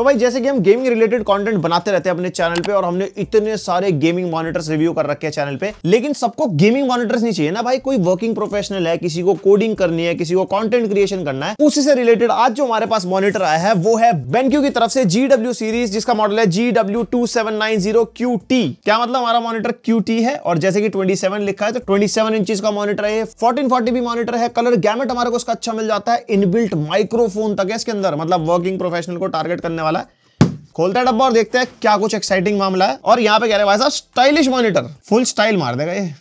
तो भाई जैसे कि हम गेमिंग रिलेटेड कंटेंट बनाते रहते हैं अपने चैनल पे और हमने इतने सारे गेमिंग मॉनिटर्स रिव्यू कर रखे हैं चैनल पे, लेकिन सबको गेमिंग मॉनिटर्स नहीं चाहिए ना भाई। कोई वर्किंग प्रोफेशनल है, किसी को कोडिंग करनी है, किसी को कंटेंट क्रिएशन करना है, उसी से रिलेटेड आज जो हमारे पास मॉनिटर आया है वो है BenQ की तरफ से GW सीरीज, जिसका मॉडल है GW2790QT। क्या मतलब हमारा मॉनिटर QT है और जैसे कि 27 लिखा है तो 27 इंचेस का मॉनिटर है। 1440p मॉनिटर है। कलर गैमेट हमारे को इसका अच्छा मिल जाता है। इनबिल्ट माइक्रोफोन तक है इसके अंदर, मतलब वर्किंग प्रोफेशनल को टारगेट करने वाला है। खोलते हैं डब्बा और देखते हैं क्या कुछ एक्साइटिंग मामला है। और यहाँ पे कह रहे हैं भाई साहब स्टाइलिश मॉनिटर, फुल स्टाइल मार देगा ये।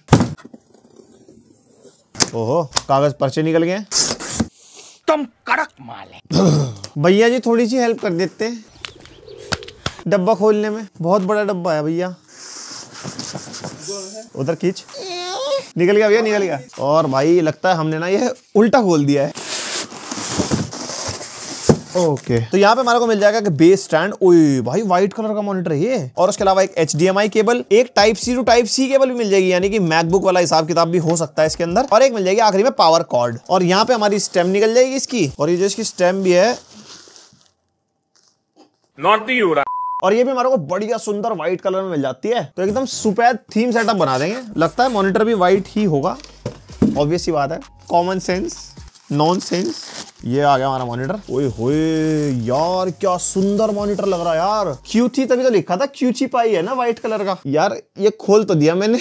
ओहो, कागज पर्चे निकल गए। तुम कड़क माल है। भैया जी थोड़ी सी हेल्प कर देते हैं डब्बा खोलने में, बहुत बड़ा डब्बा है भैया। उधर खींच, निकल गया भैया, निकल गया। और भाई लगता है हमने ना ये उल्टा खोल दिया है। ओके तो यहाँ पे हमारे को मिल जाएगा कि बेस स्टैंड। ओए भाई व्हाइट कलर का मॉनिटर है ये। और उसके अलावा एक HDMI केबल, एक type C to type C cable भी मिल जाएगी, यानी कि मैकबुक वाला हिसाब किताब भी हो सकता है इसके अंदर। और एक मिल जाएगी आखिरी में पावर कॉर्ड। और यहाँ पे हमारी स्टेम निकल जाएगी इसकी, और ये जो इसकी स्टेम भी है नॉटी हो रहा। और ये भी हमारे को बढ़िया सुंदर व्हाइट कलर में मिल जाती है। तो एकदम सुपैद थीम सेटअप बना देंगे। लगता है मॉनिटर भी व्हाइट ही होगा, ऑब्वियस सी बात है। Common sense, non sense. ये आ गया हमारा मॉनिटर। ओए होए यार क्या सुंदर मॉनिटर लग रहा है यार। QT तभी तो लिखा था, QT पाई है ना व्हाइट कलर का। यार ये खोल तो दिया मैंने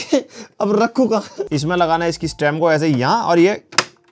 अब रखूं कहां। इसमें लगाना है इसकी स्टेम को ऐसे यहाँ, और ये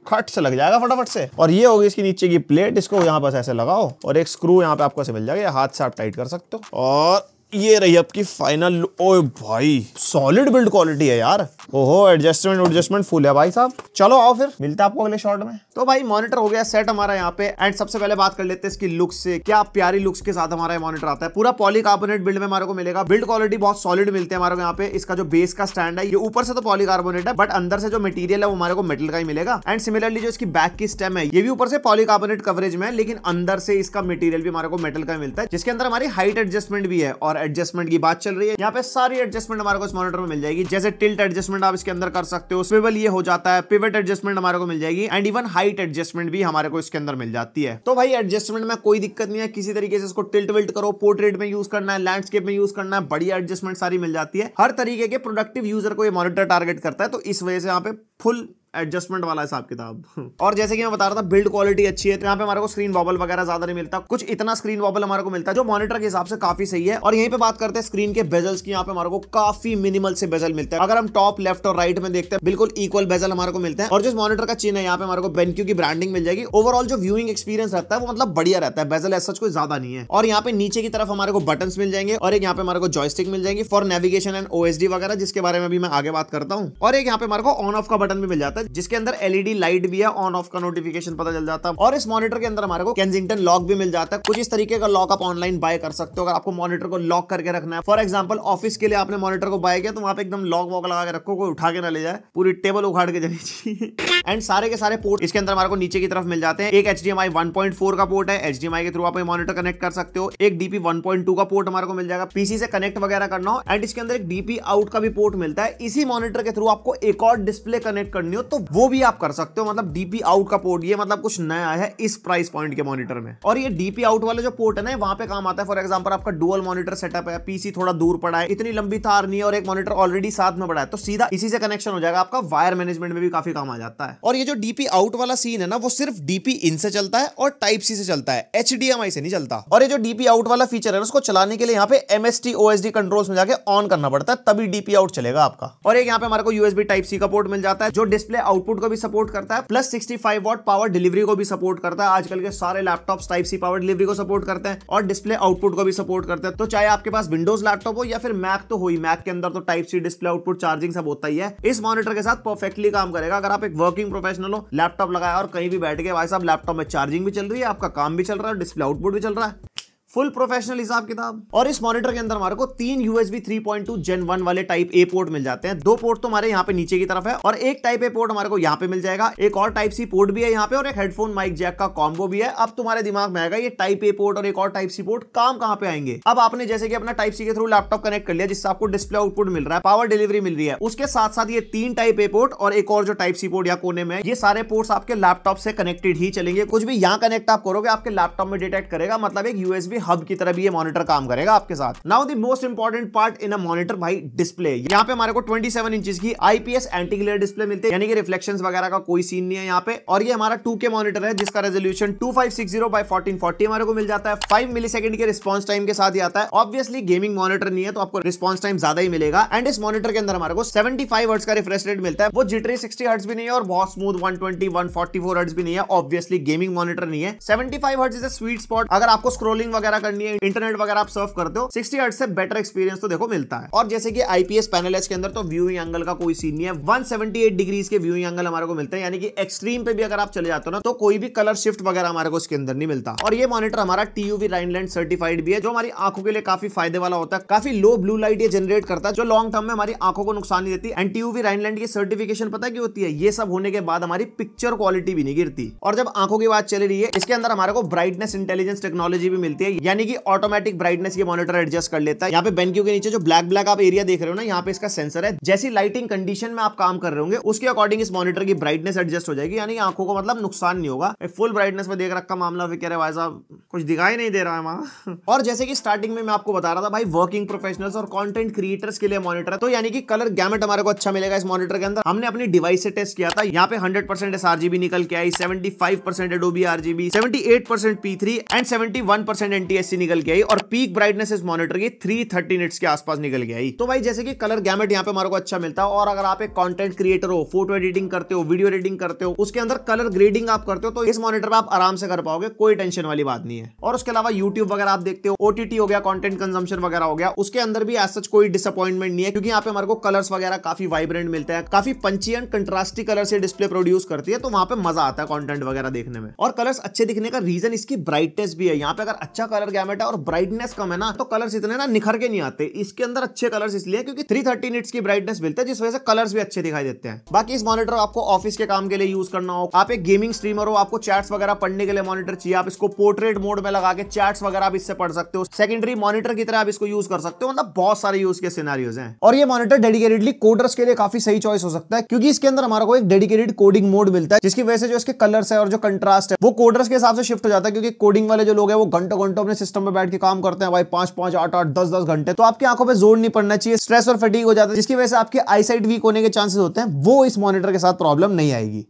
खट से लग जाएगा फटाफट से। और ये होगी इसकी नीचे की प्लेट, इसको यहाँ पर ऐसे लगाओ और एक स्क्रू यहाँ पे आपको ऐसे मिल जाएगा, हाथ से आप टाइट कर सकते हो। और ये रही आपकी फाइनल। ओए भाई सॉलिड बिल्ड क्वालिटी है यार। ओहो एडजस्टमेंट फुल है भाई साहब। चलो आओ फिर मिलते हैं आपको अगले शॉट में। तो भाई मॉनिटर हो गया सेट हमारा यहाँ पे। एंड सबसे पहले बात कर लेते हैं इसकी लुक्स से। क्या प्यारी लुक्स के साथ हमारा मॉनिटर आता है। पूरा पॉलीकार्बोनेट बिल्ड में हमारे को मिलेगा। बिल्ड क्वालिटी बहुत सॉलिड मिलते हैं हमारे को यहाँ पे। इसका जो बेस का स्टैंड है ये ऊपर से तो पॉलीकार्बोनेट है, बट अंदर से जो मटेरियल है वो हमारे को मेटल का ही मिलेगा। एंड सिमिलरली जो इसकी बैक की स्टेम है ये भी ऊपर से पॉलीकार्बोनेट कवरेज में है, लेकिन अंदर से इसका मटेरियल भी हमारे को मेटल का मिलता है, जिसके अंदर हमारी हाइट एडजस्टमेंट भी है। और एडजस्टमेंट की बात चल रही है, यहाँ पे सारी एडजस्टमेंट हमारे को इस मॉनिटर में मिल जाएगी। जैसे टिल्ट एडजस्टमेंट आप इसके अंदर कर सकते हो, स्विवल ये हो जाता है, पिवट एडजस्टमेंट हमारे को मिल जाएगी, एंड इवन हाइट एडजस्टमेंट भी हमारे को इसके अंदर मिल जाती है। तो भाई एडजस्टमेंट में कोई दिक्कत नहीं है, किसी तरीके से इसको टिल्ट विल्ट करो, पोर्ट्रेट में यूज करना है, लैंडस्केप में यूज करना है, बढ़िया एडजस्टमेंट सारी मिल जाती है। हर तरीके के प्रोडक्टिव यूजर को ये मॉनिटर टारगेट करता है, तो इस वजह से यहाँ पे फुल एडजस्टमेंट वाला हिसाब किताब। और जैसे कि मैं बता रहा था बिल्ड क्वालिटी अच्छी है, तो यहाँ पे हमारे को स्क्रीन वॉबल वगैरह ज्यादा नहीं मिलता, कुछ इतना स्क्रीन वॉबल हमारे को मिलता है जो मॉनिटर के हिसाब से काफी सही है। और यहीं पे बात करते हैं स्क्रीन के बेजल्स की। यहाँ पे हमारे को काफी मिनिमल से बेजल मिलते हैं। अगर हम टॉप लेफ्ट और राइट में देखते हैं बिल्कुल इक्वल बेजल हमारे को मिलते हैं। और जो मॉनिटर का चिन्ह है यहाँ पे हमारे को BenQ की ब्रांडिंग मिल जाएगी। ओवरऑल जो व्यूइंग एक्सपीरियंस रहता है वो मतलब बढ़िया रहता है। बेजल ऐसा कोई ज्यादा नहीं है। और यहाँ पे नीचे की तरफ हमारे को बटन्स मिल जाएंगे, और एक यहाँ पे हमारे को जॉयस्टिक मिल जाएंगे फॉर नेविगेशन एंड OSD वगैरह, जिसके बारे में भी मैं आगे बात करता हूँ। और एक यहाँ पे हमारे को ऑन ऑफ का बटन भी मिल जाता है, जिसके अंदर LED लाइट भी है, ऑन ऑफ का नोटिफिकेशन पता चल जाता है। और इस मॉनिटर के अंदर हमारे को केंजिंगटन लॉक भी मिल जाता है। कुछ इस तरीके का लॉक आप ऑनलाइन बाय कर सकते हो अगर आपको मॉनिटर को लॉक करके रखना है। फॉर एग्जांपल ऑफिस के लिए आपने मॉनिटर को बाय किया तो वहां पे एकदम लॉक वॉक लगा के रखो, कोई उठा के ना ले जाए, पूरी टेबल उखाड़ के चली चाहिए। एंड सारे के सारे पोर्ट इसके अंदर हमारे को नीचे की तरफ मिल जाते हैं। एक HDMI 1.4 का पोर्ट है, HDMI के थ्रू आप मॉनिटर कनेक्ट कर सकते हो। एक DP 1.2 का पोर्ट हमारे को मिल जाएगा, PC से कनेक्ट वगैरह करना हो। एंड इसके अंदर एक DP आउट का भी पोर्ट मिलता है। इसी मॉनिटर के थ्रू आपको एक और डिस्प्ले कनेक्ट करनी हो तो वो भी आप कर सकते हो। मतलब DP आउट का पोर्ट, ये मतलब कुछ नया है इस प्राइस पॉइंट के मॉनिटर में। और ये DP आउट वाला जो पोर्ट है ना, वहां पे काम आता है। फॉर एग्जांपल आपका डुअल मॉनिटर सेटअप है, PC थोड़ा दूर पड़ा है, इतनी लंबी तार नहीं है, और एक मॉनिटर ऑलरेडी साथ में पड़ा है, तो सीधा इसी से कनेक्शन हो जाएगा आपका। वायर मैनेजमेंट में भी काफी काम आ जाता है। और ये जो DP आउट वाला सीन है ना, वो सिर्फ DP इन से चलता है और टाइप C से चलता है, HDMI से नहीं चलता। और ये जो DP आउट वाला फीचर है उसको चलाने के लिए यहाँ पे MST OSD कंट्रोल्स में जाके ऑन करना पड़ता है, तभी DP आउट चलेगा आपका। और एक यहाँ पे हमारे को USB टाइप C का पोर्ट मिल जाता है, जो डिस्प्ले आउटपुट को भी सपोर्ट करता है, प्लस 65 वॉट पावर डिलीवरी को भी सपोर्ट करता है। आजकल के सारे laptops type C power delivery को सपोर्ट करते हैं और डिस्प्ले आउटपुट को भी सपोर्ट करते हैं। तो चाहे आपके पास विंडोज लैपटॉप हो या फिर मैक, तो हो ही, मैक के अंदर तो type C display output charging सब होता ही है। इस मॉनिटर के साथ परफेक्टली काम करेगा। अगर आप एक वर्किंग प्रोफेशनल हो, लैपटॉप लगाया और कहीं भी बैठ गए, भाई साहब लैपटॉप में चार्जिंग भी चल रही है, आपका काम भी चल रहा है, डिस्प्ले आउटपुट भी चल रहा है, फुल प्रोफेशनल हिसाब किताब। और इस मॉनिटर के अंदर हमारे को 3 USB 3.2 Gen 1 वाले टाइप A पोर्ट मिल जाते हैं। 2 पोर्ट तो हमारे यहाँ पे नीचे की तरफ है और एक टाइप A पोर्ट हमारे को यहाँ पे मिल जाएगा। एक और टाइप C पोर्ट भी है यहाँ पे और एक हेडफोन माइक जैक का कॉम्बो भी है। अब तुम्हारे दिमाग में आएगा ये टाइप A पोर्ट और एक और टाइप C पोर्ट काम कहाँ पे आएंगे। अब आपने जैसे कि अपना टाइप C के थ्रू लैपटॉप कनेक्ट कर लिया, जिससे आपको डिस्प्ले आउटपुट मिल रहा है, पावर डिलीवरी मिल रही है, उसके साथ साथ ये 3 टाइप A पोर्ट और एक और जो टाइप C पोर्ट या कोने में, ये सारे पोर्ट्स आपके लैपटॉप से कनेक्टेड ही चलेंगे। कुछ भी यहाँ कनेक्ट आप करोगे आपके लैपटॉप में डिटेक्ट करेगा, मतलब एक USB हब की तरह भी ये मॉनिटर काम करेगा आपके साथ। Now the most important part in a monitor भाई, डिस्प्ले। यहाँ पे हमारे को 27 इंचेस की IPS एंटी ग्लेयर डिस्प्ले मिलती है, यानी कि रिफ्लेक्शंस वगैरह का कोई सीन नहीं है यहाँ पे। और ये हमारा 2K मॉनिटर है जिसका रेजोल्यूशन 2560x1440 हमारे को मिल जाता है। 5 मिलीसेकंड के रिस्पॉन्स टाइम के साथ ही आता है। ऑब्वियसली गेमिंग मॉनिटर नहीं है तो आपको रिस्पॉन्स टाइम ज्यादा ही मिलेगा। एंड इस मॉनिटर के अंदर हमारे को 75 हर्ट्ज का रिफ्रेश रेट मिलता है। वो जिटरी 60 हर्ट्ज भी नहीं है और बहुत स्मूथ 120 144 हर्ट्ज भी नहीं है। ऑब्वियसली गेमिंग मॉनिटर नहीं है। 75 hertz is a sweet spot अगर आपको स्क्रोलिंग वगैरह करनी है, इंटरनेट वगैरह आप सर्फ करते हो। 60 हर्ट्ज से बेटर एक्सपीरियंस तो देखो मिलता है। और जैसे कि IPS पैनल है इसके अंदर, तो व्यूइंग एंगल का कोई सीन नहीं है। 178 डिग्रीज के व्यूइंग एंगल हमारे को मिलते हैं, यानी कि एक्सट्रीम पे भी अगर आप चले जाते हो ना तो कोई भी कलर शिफ्ट वगैरह हमारे को इसके अंदर नहीं मिलता। और ये मॉनिटर हमारा TUV राइनलैंड सर्टिफाइड भी है, जो हमारी आंखों के लिए काफी फायदे वाला होता है। काफी लो ब्लू लाइट ये जनरेट करता है, जो लॉन्ग टर्म में हमारी आंखों को नुकसान नहीं देती। एंड TUV राइनलैंड की सर्टिफिकेशन पता है क्या होती है? ये सब होने के बाद हमारी पिक्चर क्वालिटी भी नहीं गिरती। और जब आंखों की बात चल रही है, इसके अंदर हमारे को ब्राइटनेस इंटेलिजेंस टेक्नोलॉजी भी मिलती है, यानी कि ऑटोमेटिक ब्राइटनेस ये मॉनिटर एडजस्ट कर लेता है। यहाँ पे बेनक्यू के नीचे जो ब्लैक ब्लैक आप एरिया देख रहे हो ना, यहाँ पे इसका सेंसर है। जैसी लाइटिंग कंडीशन में आप काम कर रहे होंगे उसके अकॉर्डिंग इस मॉनिटर की ब्राइटनेस एडजस्ट हो जाएगी, यानी आंखों को मतलब नुकसान नहीं होगा। फुल ब्राइटनेस में देख रखा मामला फिर कह रहे भाई साहब कुछ दिखाई नहीं दे रहा है वहां। और जैसे कि स्टार्टिंग में मैं आपको बता रहा था भाई, वर्किंग प्रोफेशनल्स और कंटेंट क्रिएटर्स के लिए मॉनिटर है, तो यानी कि कलर गैमेट हमारे को अच्छा मिलेगा इस मॉनिटर के अंदर। हमने अपनी डिवाइस से टेस्ट किया था, यहाँ पे 100% sRGB निकल के आई, 75% Adobe RGB, 78% P3 and 71% NTSC निकल के आई। और पीक ब्राइटनेस इस मॉनिटर की 330 निट्स के आसपास निकल के आई। तो भाई जैसे कि कलर गैमेट यहाँ पे हमारे को अच्छा मिलता है। और अगर आप एक कंटेंट क्रिएटर हो, फोटो एडिटिंग करते हो, वीडियो एडिटिंग करते हो, उसके अंदर कलर ग्रेडिंग आप करते हो, तो इस मॉनिटर पे आप आराम से कर पाओगे, कोई टेंशन वाली बात नहीं है। और उसके अलावा यूट्यूब वगैरह आप देखते हो, OTT हो गया, कंटेंट कंजम्पशन वगैरह हो गया, उसके अंदर भी एज सच कोई डिसअपॉइंटमेंट नहीं है, क्योंकि यहाँ पे हमारे को कलर्स वगैरह काफी वाइब्रेंट मिलते हैं, काफी पंची एंड कंट्रास्टी कलर से डिस्प्ले प्रोड्यूस करती है, तो वहां पे मजा आता है कंटेंट वगैरह देखने में। और कलर्स अच्छे दिखने का रीजन इसकी ब्राइटनेस भी है। यहाँ पे अगर अच्छा कलर गैमेट है और ब्राइटनेस कम है ना, तो कलर्स इतने ना निखर के नहीं आते। इसके अंदर अच्छे कलर्स इसलिए क्योंकि 330 निट्स की ब्राइटनेस मिलती है, जिस वजह से कलर्स भी अच्छे दिखाई देते हैं। बाकी इस मॉनिटर आपको ऑफिस के काम के लिए यूज करना हो, आप एक गेमिंग स्ट्रीमर हो, आपको चैट्स वगैरह पढ़ने के लिए मॉनिटर चाहिए, आप इसको पोर्ट्रेट मोड में लगा के चैट्स वगैरह आप इससे पढ़ सकते हो। सेकेंडरी मॉनिटर की तरह आप इसको यूज कर सकते हो। मतलब बहुत सारे यूज के सिनेरियोज हैं। और ये मॉनिटर डेडिकेटेडली कोडर्स के लिए काफी सही चॉइस हो सकता है, क्योंकि इसके अंदर हमारे को एक डेडिकेटेड कोडिंग मोड मिलता है, जिसकी वजह से जो इसके कलर्स है और जो कंट्रास्ट है वो कोडर्स के हिसाब से शिफ्ट हो जाता है। क्योंकि कोडिंग वाले जो लोग हैं वो घंटों घंटों अपने सिस्टम पे बैठ के काम करते हैं भाई, 5-5, 8-8, 10-10 घंटे, तो आपकी आंखों पे जोर नहीं पड़ना चाहिए, स्ट्रेस और फटीग हो जाता है, जिसकी वजह से आपके आईसाइट वीक होने के चांसेस होते हैं। वो इस मॉनिटर के साथ प्रॉब्लम नहीं आएगी।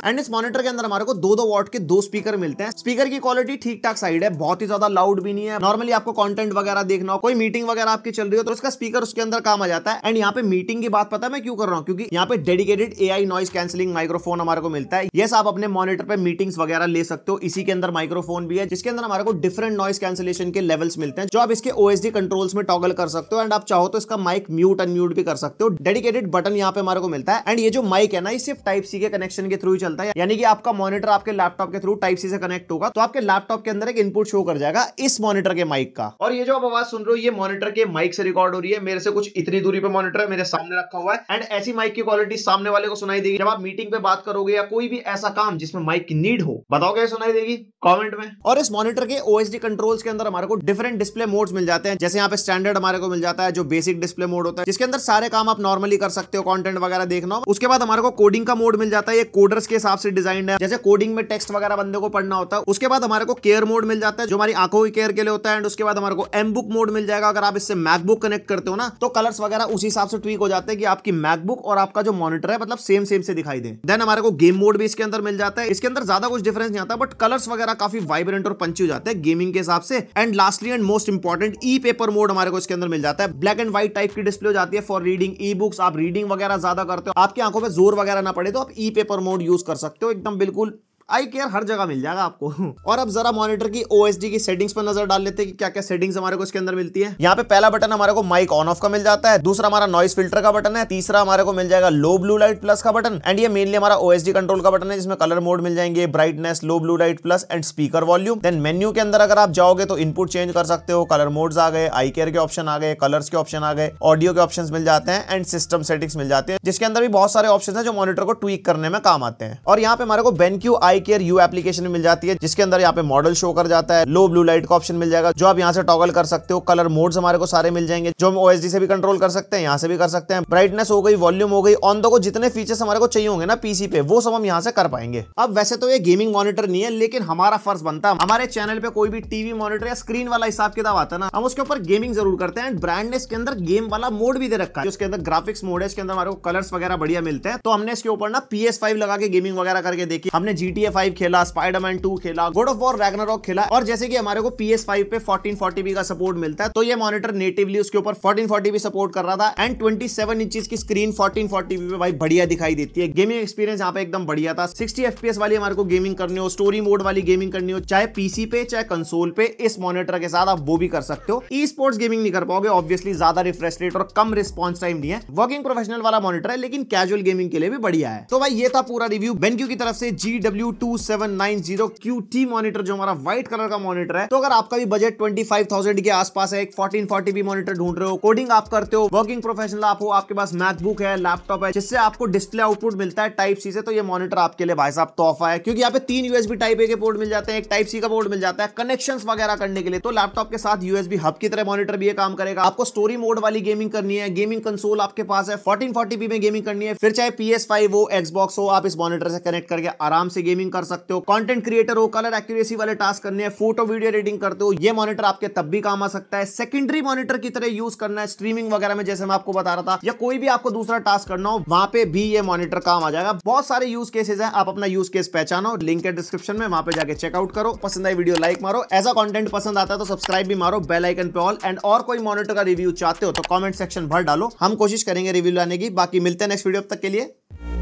एंड इस मॉनिटर के अंदर हमारे को 2-2 वॉट के 2 स्पीकर मिलते हैं। स्पीकर की क्वालिटी ठीक ठाक साइड है, बहुत ही ज्यादा लाउड भी नहीं है। नॉर्मली आपको कंटेंट वगैरह देखना हो, कोई मीटिंग वगैरह आपकी चल रही हो, तो उसका स्पीकर उसके अंदर काम आ जाता है। एंड यहाँ पे मीटिंग की बात पता है मैं क्यों कर रहा हूँ, क्योंकि यहाँ पे dedicated AI noise cancelling microphone हमारे को मिलता है। यस, आप अपने मॉनिटर पे मीटिंग्स वगैरह ले सकते हो। इसी के अंदर माइक्रोफोन भी है, जिसके अंदर हमारे को डिफरेंट नॉइस कैंसिलेशन के लेवल्स मिलते हैं, जो आप इसके OSD कंट्रोल्स में टॉगल कर सकते हो। एंड आप चाहो तो इसका माइक म्यूट अनम्यूट भी कर सकते हो। डेडिकेटेड बटन यहाँ पे हमारे को मिलता है। एंड ये जो माइक है ना, ये सिर्फ Type-C के कनेक्शन के थ्रू ही चलता है, यानी कि आपका मॉनिटर आपके लैपटॉप के थ्रू Type-C से कनेक्ट होगा, तो आपके लैपटॉप के अंदर एक इनपुट शो कर जाएगा इस मॉनिटर के माइक का। और ये जो आप आवाज सुन रहे हो, ये मॉनिटर के माइक से रिकॉर्ड हो रही है। मेरे से कुछ इतनी दूरी पे मॉनिटर है, मेरे सामने रखा हुआ है। एंड ऐसी माइक की क्वालिटी सामने वाले को सुनाई देगी। जब आप मीटिंग पे बात करोगे या कोई भी ऐसा काम जिसमें माइक की नीड हो, बताओ क्या सुनाई देगी कमेंट में। और इस मॉनिटर के OSD कंट्रोल्स के अंदर हमारे को डिफरेंट डिस्प्ले मोड्स मिल जाते हैं। जैसे यहाँ पे स्टैंडर्ड हमारे को मिल जाता है, जो बेसिक डिस्प्ले मोड होता है, जिसके अंदर सारे काम आप नॉर्मली कर सकते हो, कंटेंट वगैरह देखना हो। उसके बाद हमारे को कोडिंग का मोड मिल जाता है, ये कोडर्स के हिसाब से डिजाइन है। जैसे कोडिंग में टेक्स्ट वगैरह बंदे को पढ़ना होता है। उसके बाद हमारे को केयर मोड मिल जाता है, जो हमारी आंखों की केयर के लिए होता है। एंड उसके बाद हमारे को M बुक मोड मिल जाएगा। अगर आप इससे मैकबुक कनेक्ट करते हो ना, तो कलर्स वगैरह उसी हिसाब से ट्वीक हो जाते हैं कि आपकी मैकबुक और आपका जो मॉनिटर है मतलब सेम से दिखाई दे। देन हमारे को गेम मोड भी इसके अंदर मिल जाता है। इसके अंदर ज्यादा कुछ डिफरेंस नहीं आता, बट कलर्स वगैरह काफी वाइब्रेंट और पंची हो जाते हैं गेमिंग के हिसाब से। And lastly and most important, E paper mode हमारे को इसके अंदर मिल जाता है। ब्लैक एंड व्हाइट टाइप की डिस्प्ले हो जाती है फॉर रीडिंग ई बुक्स। आप रीडिंग वगैरह ज्यादा करते हो, आपकी आंखों पे जोर वगैरह ना पड़े, तो आप ई पेपर मोड यूज कर सकते हो। एकदम बिल्कुल आई केयर हर जगह मिल जाएगा आपको। और अब जरा मॉनिटर की OSD की सेटिंग्स पर नजर डाल लेते हैं कि क्या क्या सेटिंग्स हमारे को इसके अंदर मिलती है। यहाँ पे पहला बटन हमारे को माइक ऑन ऑफ का मिल जाता है, दूसरा हमारा नॉइस फिल्टर का बटन है, तीसरा हमारे को मिल जाएगा लो ब्लू लाइट प्लस का बटन। एंड ये मेनली हमारा OSD कंट्रोल का बटन है, जिसमें कलर मोड मिल जाएंगे, brightness, low blue light plus and speaker volume. Then menu के अंदर अगर आप जाओगे तो इनपुट चेंज कर सकते हो, कलर मोड्स आ गए, आई केयर के ऑप्शन आ गए, कलर्स के ऑप्शन आ गए, ऑडियो के ऑप्शन मिल जाते हैं एंड सिस्टम सेटिंग्स मिल जाते हैं, जिसके अंदर भी बहुत सारे ऑप्शन है जो मॉनिटर को ट्वीक करने में काम आते हैं। और यहाँ पे हमारे को BenQ my care you application मिल जाती है, जिसके अंदर यहाँ पे मॉडल शो कर जाता है, लो ब्लू लाइट का ऑप्शन मिल जाएगा जो आप यहाँ से टॉगल कर सकते हो। कलर मोड्स हमारे को सारे मिल जाएंगे जो हम OSD से भी कंट्रोल कर सकते हैं, यहाँ से भी कर सकते हैं। ब्राइटनेस हो गई, वॉल्यूम हो गई, ऑन द गो जितने फीचर्स हमारे को चाहिए होंगे ना पीसी पे, वो सब हम यहाँ से कर पाएंगे। अब वैसे तो ये गेमिंग मॉनिटर नहीं है, लेकिन हमारा फर्ज बनता है हमारे चैनल पे कोई भी टीवी मॉनिटर या स्क्रीन वाला हिसाब किताब आता है ना, हम उसके ऊपर गेमिंग जरूर करते हैं। ब्रांड ने इसके अंदर गेम वाला मोड भी दे रखा है, उसके अंदर ग्राफिक्स मोड है, इसके अंदर हमारे को कलर्स वगैरह बढ़िया मिलते हैं। तो हमने इसके ऊपर ना PS5 लगा के गेमिंग वगैरह करके देखी। हमने GTA 5 खेला, स्पाइडरमैन 2 खेला, गॉड ऑफ वॉर रैग्नारॉक खेला। और जैसे कि हमारे को PS5 पे 1440p का सपोर्ट मिलता है, तो ये मॉनिटर नेटिवली उसके ऊपर 1440p सपोर्ट कर रहा था। एंड 27 इंचेस की स्क्रीन 1440p पे भाई बढ़िया दिखाई देती है। गेमिंग एक्सपीरियंस यहाँ पे एकदम बढ़िया था। 60 FPS वाली हमारे को गेमिंग करनी हो, स्टोरी मोड वाली गेमिंग करनी हो, चाहे पीसी पे चाहे कंसोल पे, इस मॉनिटर के साथ आप वो भी कर सकते हो। ई स्पोर्ट्स गेमिंग नहीं कर पाओगे ऑब्वियसली, ज्यादा रिफ्रेश रेट और कम रिस्पॉन्स टाइम नहीं है। वर्किंग प्रोफेशनल वाला मॉनिटर है, लेकिन कैजुअल गेमिंग के लिए भी बढ़िया है। तो भाई ये था पूरा रिव्यू बेनक्यू की तरफ से GW2790QT मॉनिटर, जो हमारा व्हाइट कलर का मॉनिटर है। तो अगर आपका भी बजट 25,000 के आसपास है, एक 1440p मॉनिटर ढूंढ रहे हो, कोडिंग आप करते हो, वर्किंग प्रोफेशनल आप हो, आपके पास मैकबुक है, लैपटॉप है, जिससे आपको डिस्प्ले आउटपुट मिलता है टाइप सी से, तो ये मॉनिटर आपके लिए भाई साहब तोहफा है। क्योंकि यहाँ पे 3 USB टाइप ए के पोर्ट मिल जाते हैं, एक टाइप सी का पोर्ट मिल जाता है कनेक्शंस वगैरह करने के लिए। तो लैपटॉप के साथ USB हब की तरह मॉनिटर भी ये काम करेगा। आपको स्टोरी मोड वाली गेमिंग करनी है, गेमिंग कंसोल आपके पास है, 1440p में गेमिंग करनी है, फिर चाहे PS5 हो, Xbox हो, आप इस मॉनिटर से कनेक्ट करके आराम से गेमिंग कर सकते हो। कंटेंट क्रिएटर हो, कलर एक्यूरेसी वाले टास्क करने हैं, फोटो वीडियो एडिटिंग करते हो, ये मॉनिटर आपके तब भी काम आ सकता है। सेकेंडरी मॉनिटर की तरह यूज करना है स्ट्रीमिंग वगैरह में, जैसे मैं आपको बता रहा था, या कोई भी आपको दूसरा टास्क करना हो, वहां पे भी ये मॉनिटर काम आ जाएगा। बहुत सारे यूज केसेस हैं, आप अपना यूज केस पहचानो, लिंक है डिस्क्रिप्शन में, वहां पे जाके चेकआउट करो। पसंद आई वीडियो लाइक मारो, ऐसा कंटेंट पसंद आता है तो सब्सक्राइब भी मारो, बेल आइकन पे ऑल। एंड और कोई मॉनिटर का रिव्यू चाहते हो तो कमेंट सेक्शन भर डालो, हम कोशिश करेंगे रिव्यू लाने की। बाकी मिलते हैं नेक्स्ट वीडियो, तक के लिए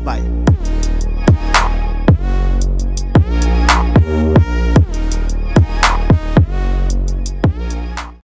बाय।